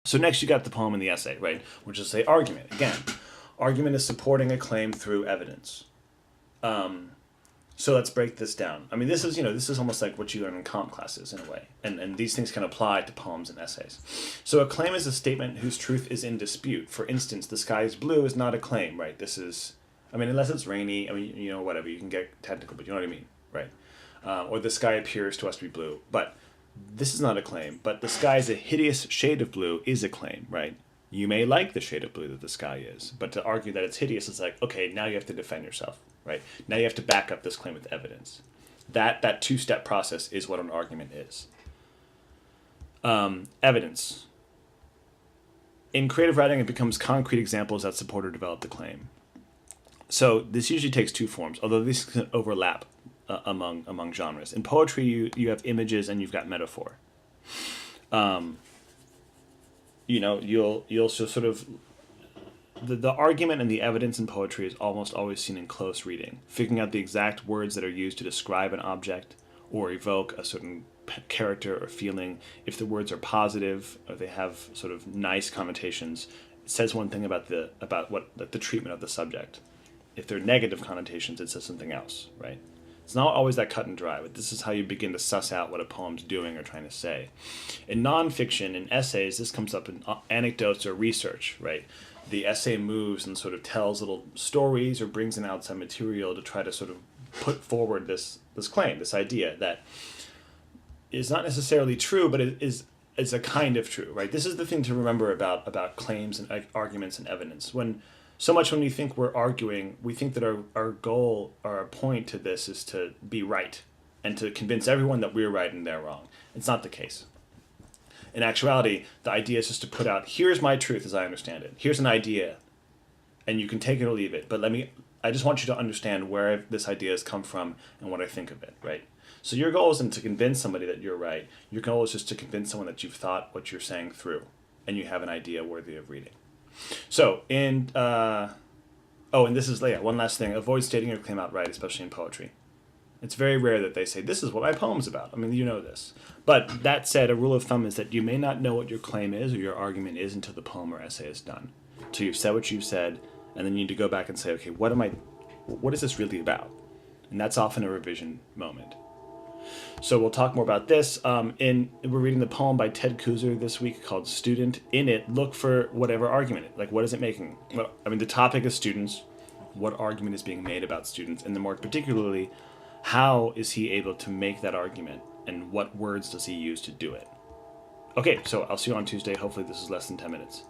So next you got the poem and the essay, right? Which is say argument. Again, argument is supporting a claim through evidence. So let's break this down. I mean, this is almost like what you learn in comp classes in a way, and these things can apply to poems and essays. So a claim is a statement whose truth is in dispute. For instance, the sky is blue is not a claim, right? This is, I mean, unless it's rainy, I mean, whatever, you can get technical, but you know what I mean, right? Or the sky appears to us to be blue, but this is not a claim. But the sky is a hideous shade of blue is a claim, right? You may like the shade of blue that the sky is, but to argue that it's hideous is like, okay, now you have to defend yourself, right? Now you have to back up this claim with evidence. That two-step process is what an argument is. Evidence. In creative writing, it becomes concrete examples that support or develop the claim. So this usually takes two forms, although these can overlap among genres. In poetry, you have images and you've got metaphor. You'll just sort of the argument and the evidence in poetry is almost always seen in close reading, figuring out the exact words that are used to describe an object or evoke a certain character or feeling. If the words are positive or they have sort of nice connotations, it says one thing about the treatment of the subject. If they're negative connotations, it says something else, right? It's not always that cut and dry, but this is how you begin to suss out what a poem's doing or trying to say. In nonfiction, in essays, this comes up in anecdotes or research, right? The essay moves and sort of tells little stories or brings in outside material to try to sort of put forward this claim, this idea that is not necessarily true, but it is a kind of true, right? This is the thing to remember about claims and arguments and evidence. When we think we're arguing, we think that our goal or our point to this is to be right and to convince everyone that we're right and they're wrong. It's not the case. In actuality, the idea is just to put out, here's my truth as I understand it. Here's an idea, and you can take it or leave it. But I just want you to understand where this idea has come from and what I think of it, right? So your goal isn't to convince somebody that you're right. Your goal is just to convince someone that you've thought what you're saying through, and you have an idea worthy of reading. So, and this is one last thing. Avoid stating your claim outright, especially in poetry. It's very rare that they say, this is what my poem's about. I mean, you know this. But that said, a rule of thumb is that you may not know what your claim is or your argument is until the poem or essay is done. So you've said what you've said, and then you need to go back and say, okay, what is this really about? And that's often a revision moment. So we'll talk more about this. We're reading the poem by Ted Kooser this week called Student. In it, look for whatever argument. Like, what is it making? Well, I mean, the topic is students. What argument is being made about students? And then more particularly, how is he able to make that argument? And what words does he use to do it? Okay, so I'll see you on Tuesday. Hopefully this is less than 10 minutes.